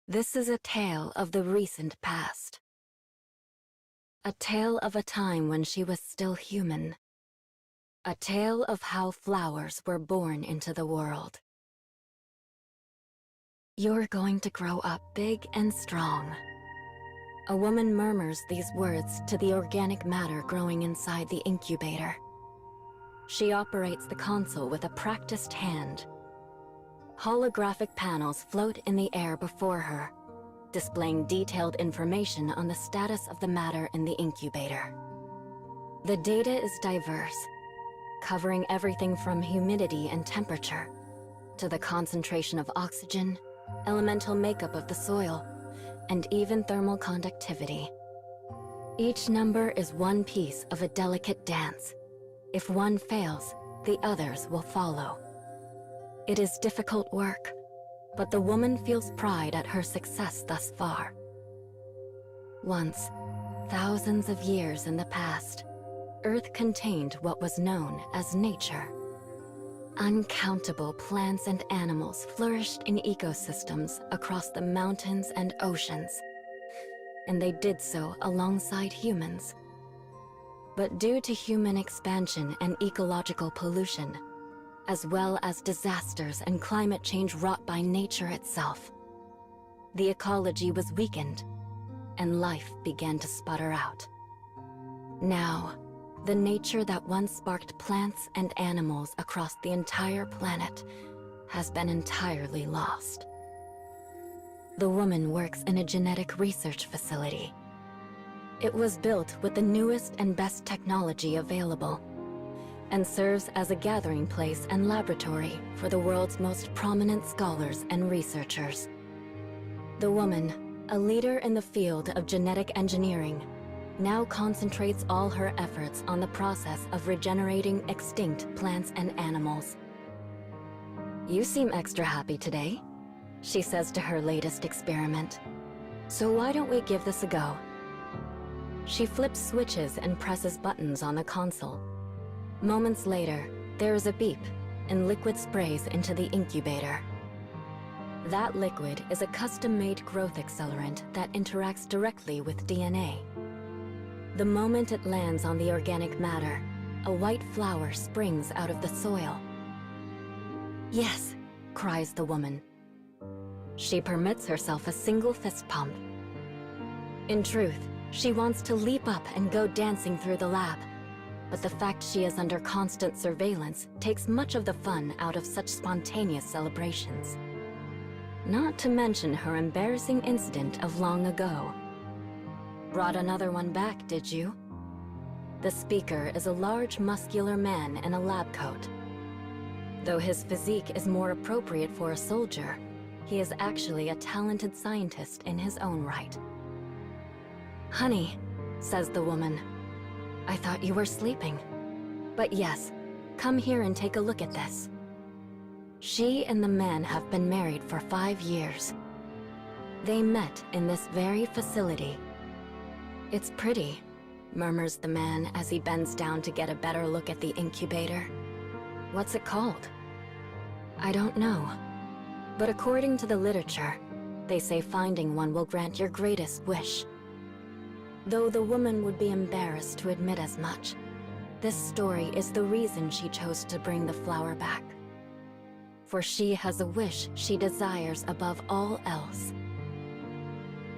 This is a tale of the recent past. A tale of a time when she was still human. A tale of how flowers were born into the world. You're going to grow up big and strong. A woman murmurs these words to the organic matter growing inside the incubator. She operates the console with a practiced hand. Holographic panels float in the air before her, displaying detailed information on the status of the matter in the incubator. The data is diverse, covering everything from humidity and temperature to the concentration of oxygen, elemental makeup of the soil, and even thermal conductivity. Each number is one piece of a delicate dance. If one fails, the others will follow. It is difficult work, but the woman feels pride at her success thus far. Once, thousands of years in the past, Earth contained what was known as nature. Uncountable plants and animals flourished in ecosystems across the mountains and oceans, and they did so alongside humans. But due to human expansion and ecological pollution, as well as disasters and climate change wrought by nature itself, the ecology was weakened, and life began to sputter out. Now, the nature that once sparked plants and animals across the entire planet has been entirely lost. The woman works in a genetic research facility. It was built with the newest and best technology available, and serves as a gathering place and laboratory for the world's most prominent scholars and researchers. The woman, a leader in the field of genetic engineering, now concentrates all her efforts on the process of regenerating extinct plants and animals. "You seem extra happy today," she says to her latest experiment. "So why don't we give this a go?" She flips switches and presses buttons on the console. Moments later, there is a beep, and liquid sprays into the incubator. That liquid is a custom-made growth accelerant that interacts directly with DNA. The moment it lands on the organic matter, a white flower springs out of the soil. "Yes," cries the woman. She permits herself a single fist pump. In truth, she wants to leap up and go dancing through the lab. But the fact she is under constant surveillance takes much of the fun out of such spontaneous celebrations. Not to mention her embarrassing incident of long ago. "Brought another one back, did you?" The speaker is a large, muscular man in a lab coat. Though his physique is more appropriate for a soldier, he is actually a talented scientist in his own right. "Honey," says the woman, "I thought you were sleeping. But yes, come here and take a look at this." She and the man have been married for 5 years. They met in this very facility. "It's pretty," murmurs the man as he bends down to get a better look at the incubator. "What's it called?" "I don't know. But according to the literature, they say finding one will grant your greatest wish." Though the woman would be embarrassed to admit as much, this story is the reason she chose to bring the flower back. For she has a wish she desires above all else.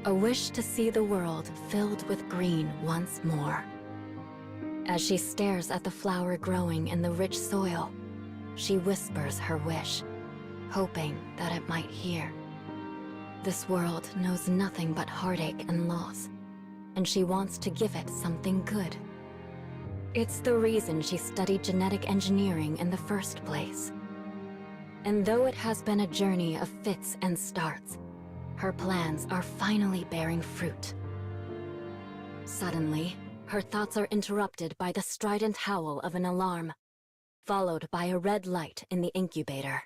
A wish to see the world filled with green once more. As she stares at the flower growing in the rich soil, she whispers her wish, hoping that it might hear. This world knows nothing but heartache and loss, and she wants to give it something good. It's the reason she studied genetic engineering in the first place. And though it has been a journey of fits and starts, her plans are finally bearing fruit. Suddenly, her thoughts are interrupted by the strident howl of an alarm, followed by a red light in the incubator.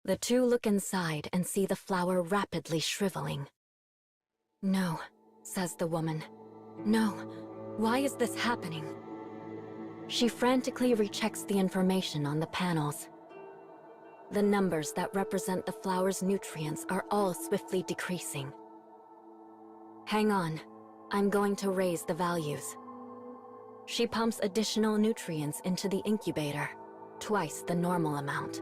The two look inside and see the flower rapidly shriveling. "No," says the woman. "No, why is this happening?" She frantically rechecks the information on the panels. The numbers that represent the flower's nutrients are all swiftly decreasing. Hang on, I'm going to raise the values. She pumps additional nutrients into the incubator, twice the normal amount.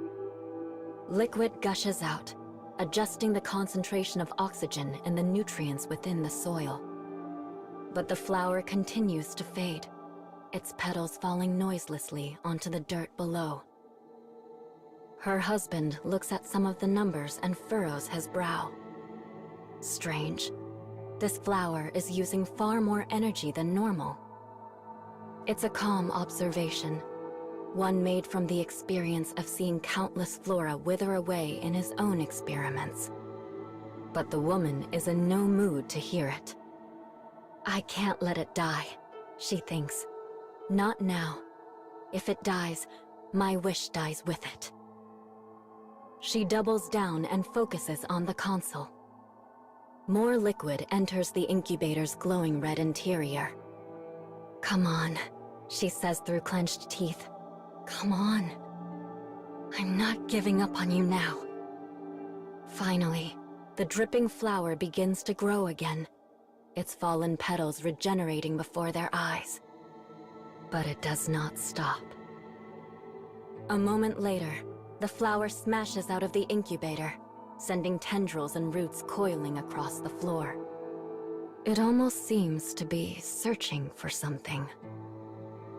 Liquid gushes out, adjusting the concentration of oxygen and the nutrients within the soil. But the flower continues to fade, its petals falling noiselessly onto the dirt below. Her husband looks at some of the numbers and furrows his brow. Strange. This flower is using far more energy than normal. It's a calm observation, one made from the experience of seeing countless flora wither away in his own experiments. But the woman is in no mood to hear it. I can't let it die, she thinks. Not now. If it dies, my wish dies with it. She doubles down and focuses on the console. More liquid enters the incubator's glowing red interior. Come on, she says through clenched teeth. Come on. I'm not giving up on you now. Finally, the dripping flower begins to grow again, its fallen petals regenerating before their eyes. But it does not stop. A moment later, the flower smashes out of the incubator, sending tendrils and roots coiling across the floor. It almost seems to be searching for something,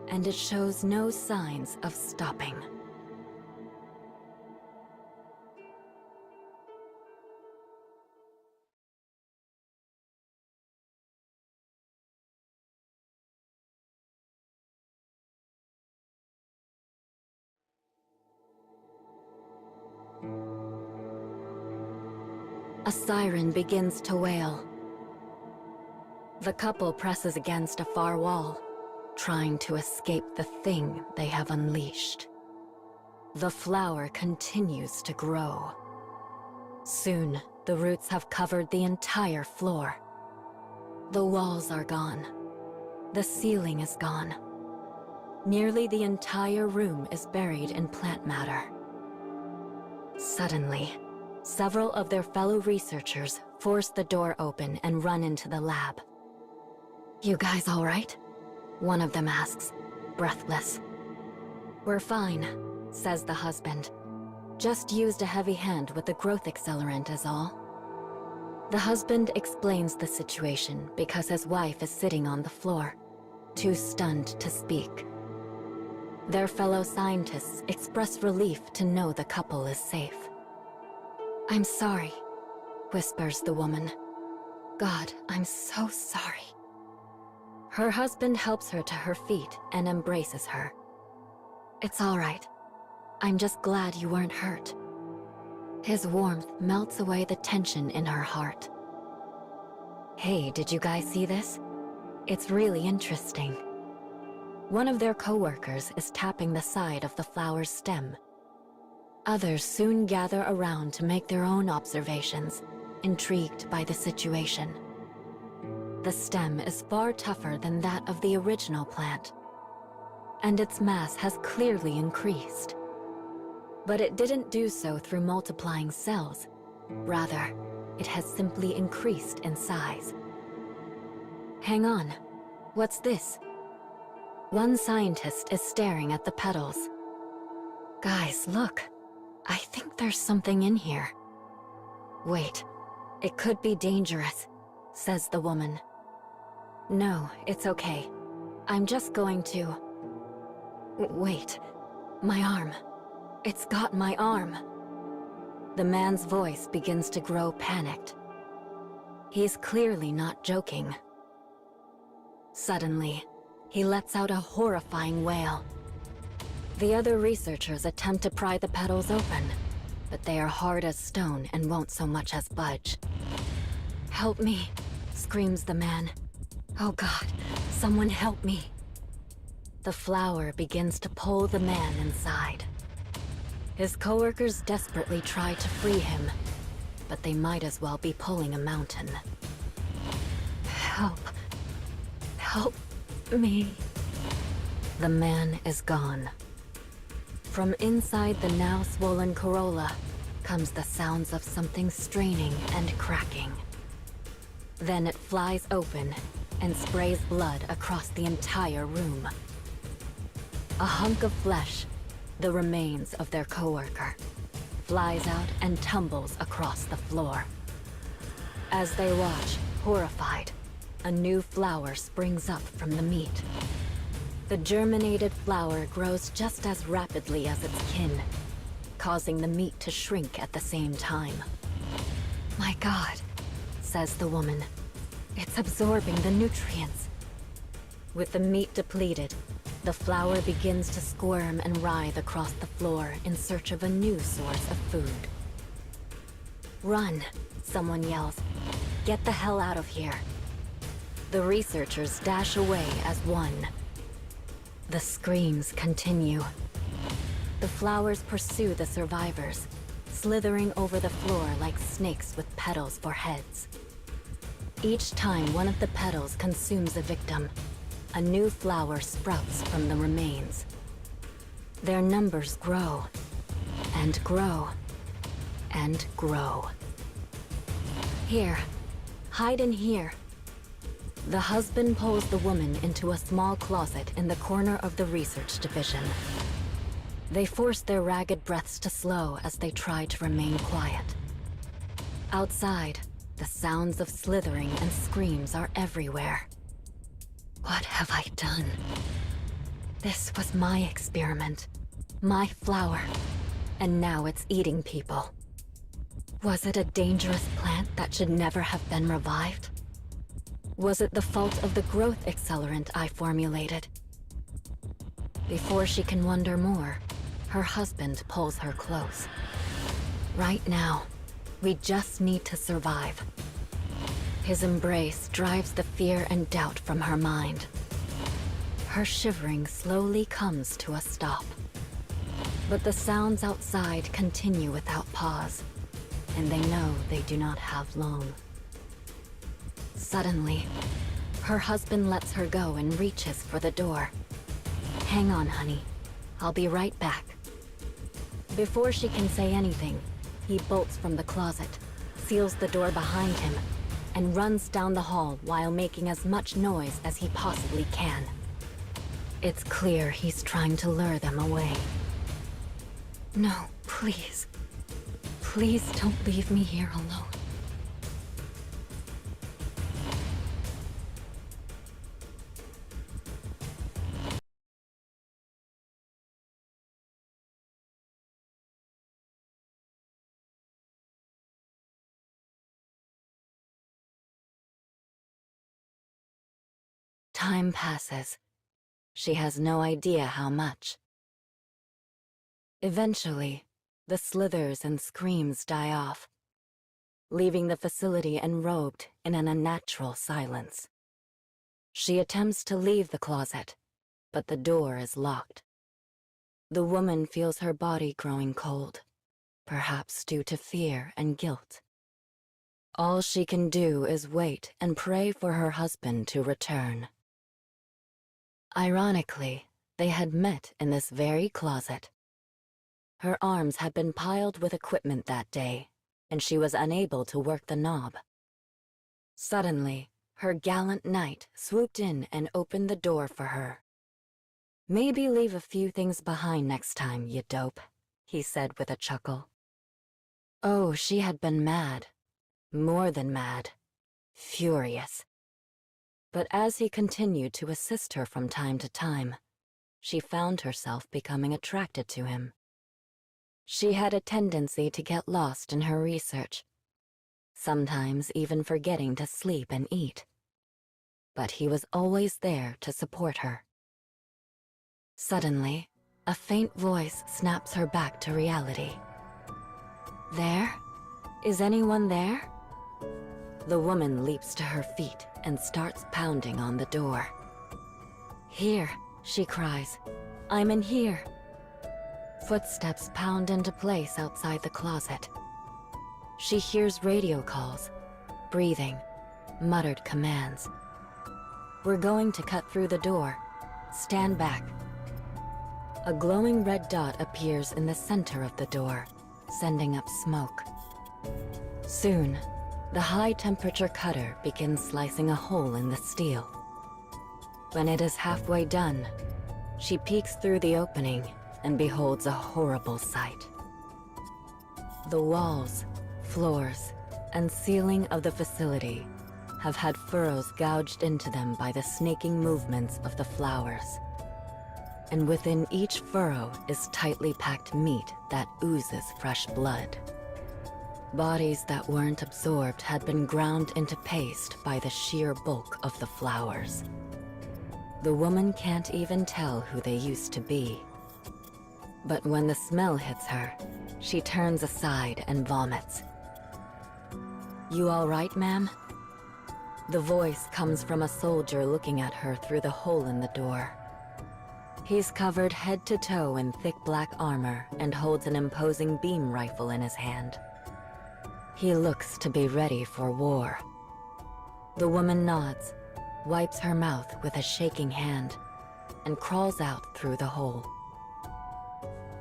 and it shows no signs of stopping. A siren begins to wail. The couple presses against a far wall, trying to escape the thing they have unleashed. The flower continues to grow. Soon, the roots have covered the entire floor. The walls are gone. The ceiling is gone. Nearly the entire room is buried in plant matter. Suddenly, several of their fellow researchers force the door open and run into the lab. You guys all right? One of them asks, breathless. We're fine, says the husband. Just used a heavy hand with the growth accelerant is all. The husband explains the situation because his wife is sitting on the floor, too stunned to speak. Their fellow scientists express relief to know the couple is safe. I'm sorry, whispers the woman. God, I'm so sorry. Her husband helps her to her feet and embraces her. It's all right. I'm just glad you weren't hurt. His warmth melts away the tension in her heart. Hey, did you guys see this? It's really interesting. One of their coworkers is tapping the side of the flower's stem. Others soon gather around to make their own observations, intrigued by the situation. The stem is far tougher than that of the original plant, and its mass has clearly increased. But it didn't do so through multiplying cells. Rather, it has simply increased in size. Hang on, what's this? One scientist is staring at the petals. Guys, look. I think there's something in here. Wait, it could be dangerous, says the woman. No, it's okay. I'm just going to... Wait, my arm. It's got my arm. The man's voice begins to grow panicked. He's clearly not joking. Suddenly, he lets out a horrifying wail. The other researchers attempt to pry the petals open, but they are hard as stone and won't so much as budge. Help me, screams the man. Oh God, someone help me. The flower begins to pull the man inside. His coworkers desperately try to free him, but they might as well be pulling a mountain. Help. Help me. The man is gone. From inside the now swollen corolla comes the sounds of something straining and cracking. Then it flies open and sprays blood across the entire room. A hunk of flesh, the remains of their coworker, flies out and tumbles across the floor. As they watch, horrified, a new flower springs up from the meat. The germinated flower grows just as rapidly as its kin, causing the meat to shrink at the same time. "My God," says the woman. "It's absorbing the nutrients." With the meat depleted, the flower begins to squirm and writhe across the floor in search of a new source of food. "Run," someone yells. "Get the hell out of here." The researchers dash away as one. The screams continue. The flowers pursue the survivors, slithering over the floor like snakes with petals for heads. Each time one of the petals consumes a victim, a new flower sprouts from the remains. Their numbers grow, and grow, and grow. "Here, hide in here." The husband pulls the woman into a small closet in the corner of the research division. They force their ragged breaths to slow as they try to remain quiet. Outside, the sounds of slithering and screams are everywhere. What have I done? This was my experiment, my flower, and now it's eating people. Was it a dangerous plant that should never have been revived? Was it the fault of the growth accelerant I formulated? Before she can wonder more, her husband pulls her close. Right now, we just need to survive. His embrace drives the fear and doubt from her mind. Her shivering slowly comes to a stop. But the sounds outside continue without pause, and they know they do not have long. Suddenly, her husband lets her go and reaches for the door. "Hang on, honey. I'll be right back." Before she can say anything, he bolts from the closet, seals the door behind him, and runs down the hall while making as much noise as he possibly can. It's clear he's trying to lure them away. "No, please. Please don't leave me here alone." Time passes. She has no idea how much. Eventually, the slithers and screams die off, leaving the facility enrobed in an unnatural silence. She attempts to leave the closet, but the door is locked. The woman feels her body growing cold, perhaps due to fear and guilt. All she can do is wait and pray for her husband to return. Ironically, they had met in this very closet. Her arms had been piled with equipment that day, and she was unable to work the knob. Suddenly, her gallant knight swooped in and opened the door for her. "Maybe leave a few things behind next time, you dope," he said with a chuckle. Oh, she had been mad. More than mad. Furious. But as he continued to assist her from time to time, she found herself becoming attracted to him. She had a tendency to get lost in her research, sometimes even forgetting to sleep and eat. But he was always there to support her. Suddenly, a faint voice snaps her back to reality. "There? Is anyone there?" The woman leaps to her feet and starts pounding on the door. "Here," she cries. "I'm in here." Footsteps pound into place outside the closet. She hears radio calls, breathing, muttered commands. "We're going to cut through the door. Stand back." A glowing red dot appears in the center of the door, sending up smoke. Soon, the high-temperature cutter begins slicing a hole in the steel. When it is halfway done, she peeks through the opening and beholds a horrible sight. The walls, floors, and ceiling of the facility have had furrows gouged into them by the snaking movements of the flowers. And within each furrow is tightly packed meat that oozes fresh blood. Bodies that weren't absorbed had been ground into paste by the sheer bulk of the flowers. The woman can't even tell who they used to be. But when the smell hits her, she turns aside and vomits. "You all right, ma'am?" The voice comes from a soldier looking at her through the hole in the door. He's covered head to toe in thick black armor and holds an imposing beam rifle in his hand. He looks to be ready for war. The woman nods, wipes her mouth with a shaking hand, and crawls out through the hole.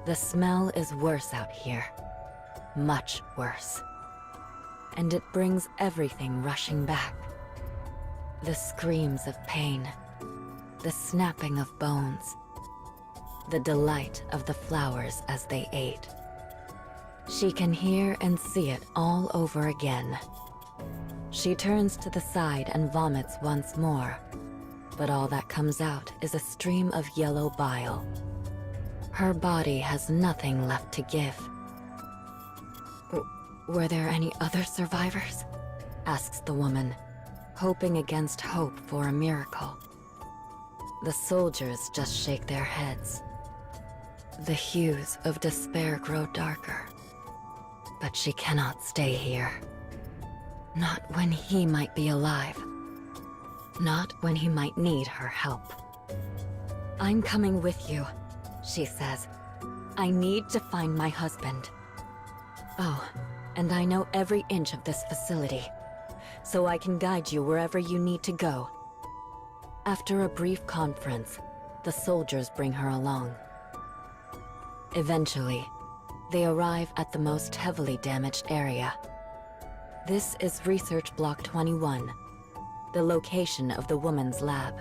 The smell is worse out here. Much worse. And it brings everything rushing back. The screams of pain, the snapping of bones, the delight of the flowers as they ate. She can hear and see it all over again. She turns to the side and vomits once more, but all that comes out is a stream of yellow bile. Her body has nothing left to give. "Were there any other survivors?" asks the woman, hoping against hope for a miracle. The soldiers just shake their heads. The hues of despair grow darker. But she cannot stay here. Not when he might be alive. Not when he might need her help. "I'm coming with you," she says. "I need to find my husband. Oh, and I know every inch of this facility, so I can guide you wherever you need to go." After a brief conference, the soldiers bring her along. Eventually, they arrive at the most heavily damaged area. This is Research Block 21, the location of the woman's lab.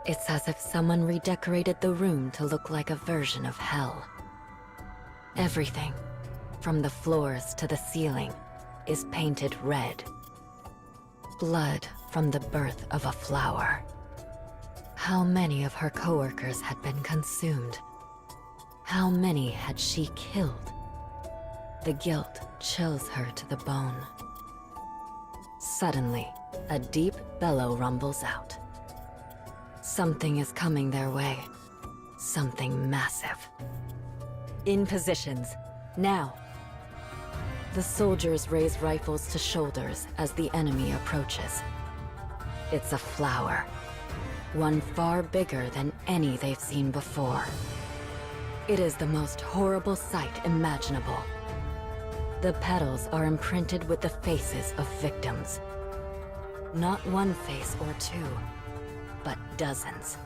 It's as if someone redecorated the room to look like a version of hell. Everything, from the floors to the ceiling, is painted red. Blood from the birth of a flower. How many of her coworkers had been consumed? How many had she killed? The guilt chills her to the bone. Suddenly, a deep bellow rumbles out. Something is coming their way. Something massive. "In positions. Now." The soldiers raise rifles to shoulders as the enemy approaches. It's a flower. One far bigger than any they've seen before. It is the most horrible sight imaginable. The petals are imprinted with the faces of victims. Not one face or two, but dozens.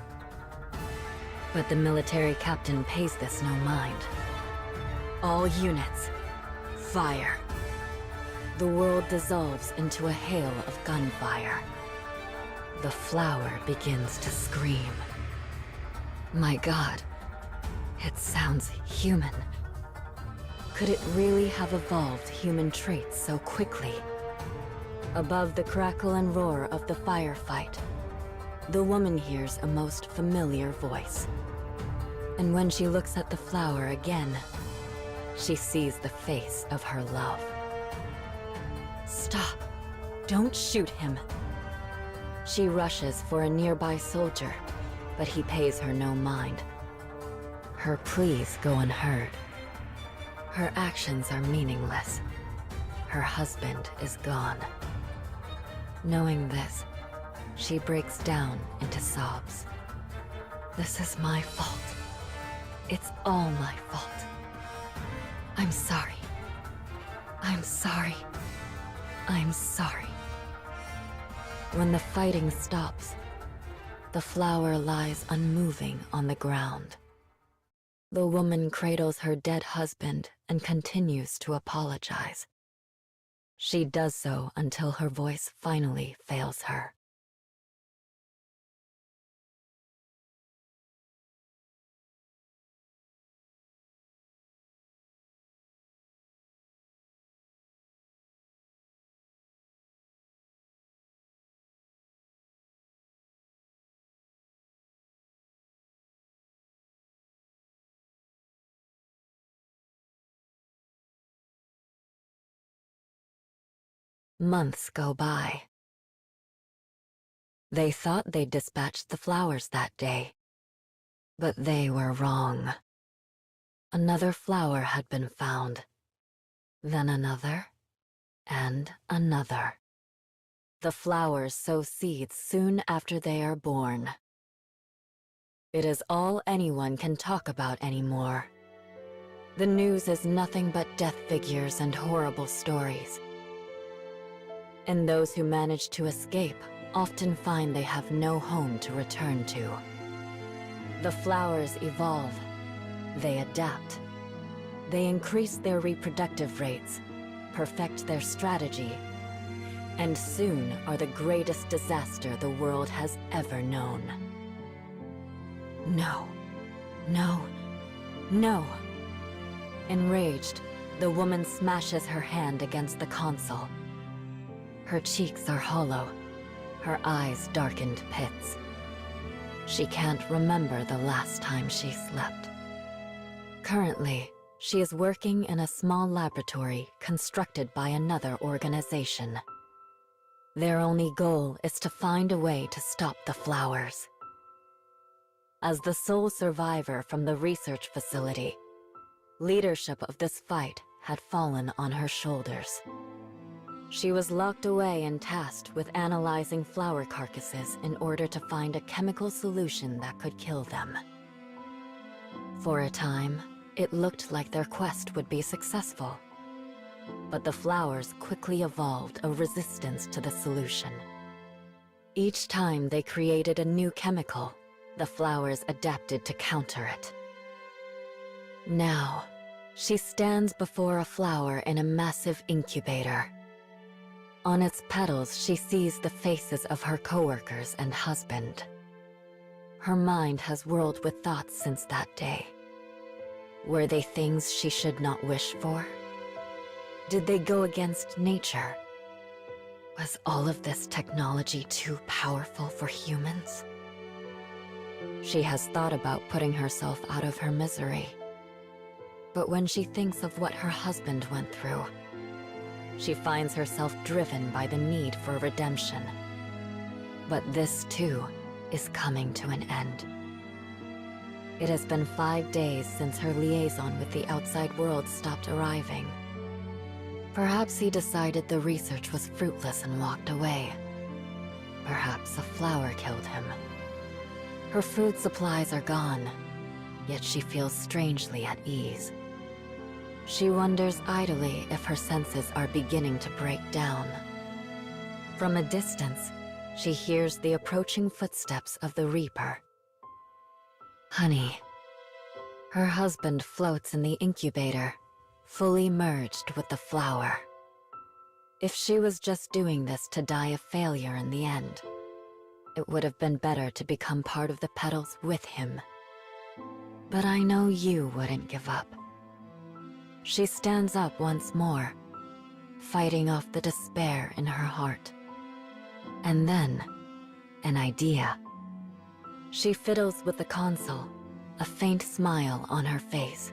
But the military captain pays this no mind. "All units, fire." The world dissolves into a hail of gunfire. The flower begins to scream. My God, it sounds human. Could it really have evolved human traits so quickly? Above the crackle and roar of the firefight, the woman hears a most familiar voice. And when she looks at the flower again, she sees the face of her love. "Stop! Don't shoot him!" She rushes for a nearby soldier, but he pays her no mind. Her pleas go unheard. Her actions are meaningless. Her husband is gone. Knowing this, she breaks down into sobs. "This is my fault. It's all my fault. I'm sorry. I'm sorry. I'm sorry." When the fighting stops, the flower lies unmoving on the ground. The woman cradles her dead husband and continues to apologize. She does so until her voice finally fails her. Months go by. They thought they'd dispatched the flowers that day, but they were wrong. Another flower had been found, then another, and another. The flowers sow seeds soon after they are born. It is all anyone can talk about anymore. The news is nothing but death figures and horrible stories. And those who manage to escape often find they have no home to return to. The flowers evolve. They adapt. They increase their reproductive rates, perfect their strategy, and soon are the greatest disaster the world has ever known. No. No. No. Enraged, the woman smashes her hand against the console. Her cheeks are hollow, her eyes darkened pits. She can't remember the last time she slept. Currently, she is working in a small laboratory constructed by another organization. Their only goal is to find a way to stop the flowers. As the sole survivor from the research facility, leadership of this fight had fallen on her shoulders. She was locked away and tasked with analyzing flower carcasses in order to find a chemical solution that could kill them. For a time, it looked like their quest would be successful. But the flowers quickly evolved a resistance to the solution. Each time they created a new chemical, the flowers adapted to counter it. Now, she stands before a flower in a massive incubator. On its petals, she sees the faces of her coworkers and husband. Her mind has whirled with thoughts since that day. Were they things she should not wish for? Did they go against nature? Was all of this technology too powerful for humans? She has thought about putting herself out of her misery. But when she thinks of what her husband went through, she finds herself driven by the need for redemption. But this, too, is coming to an end. It has been 5 days since her liaison with the outside world stopped arriving. Perhaps he decided the research was fruitless and walked away. Perhaps a flower killed him. Her food supplies are gone, yet she feels strangely at ease. She wonders idly if her senses are beginning to break down. From a distance, she hears the approaching footsteps of the Reaper. Honey. Her husband floats in the incubator, fully merged with the flower. If she was just doing this to die a failure in the end, it would have been better to become part of the petals with him. But I know you wouldn't give up. She stands up once more, fighting off the despair in her heart. And then, an idea. She fiddles with the console, a faint smile on her face.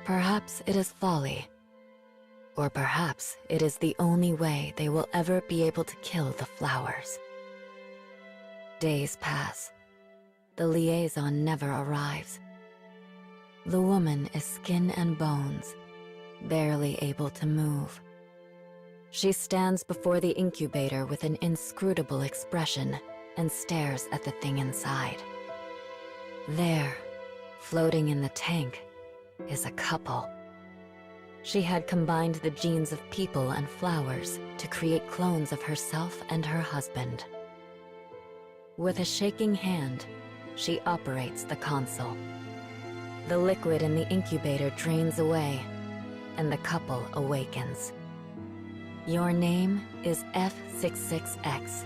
Perhaps it is folly, or perhaps it is the only way they will ever be able to kill the flowers. Days pass. The liaison never arrives. The woman is skin and bones, barely able to move. She stands before the incubator with an inscrutable expression and stares at the thing inside. There, floating in the tank, is a couple. She had combined the genes of people and flowers to create clones of herself and her husband. With a shaking hand, she operates the console. The liquid in the incubator drains away, and the couple awakens. Your name is F66x.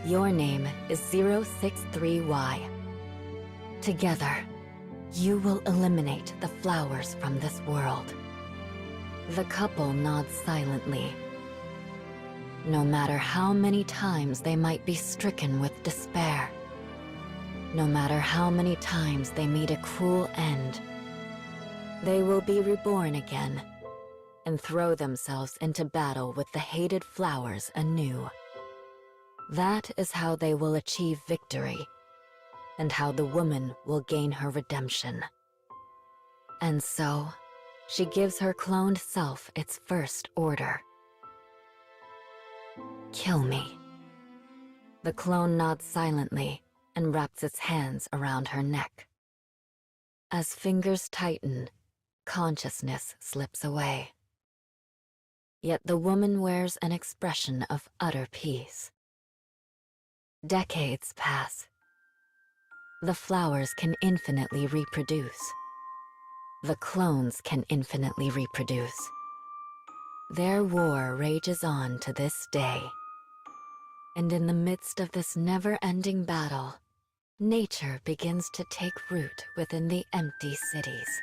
Your name is 063Y. Together, you will eliminate the flowers from this world. The couple nods silently. No matter how many times they might be stricken with despair, no matter how many times they meet a cruel end, they will be reborn again and throw themselves into battle with the hated flowers anew. That is how they will achieve victory, and how the woman will gain her redemption. And so, she gives her cloned self its first order. Kill me. The clone nods silently and wraps its hands around her neck. As fingers tighten, consciousness slips away. Yet the woman wears an expression of utter peace. Decades pass. The flowers can infinitely reproduce. The clones can infinitely reproduce. Their war rages on to this day. And in the midst of this never-ending battle, nature begins to take root within the empty cities.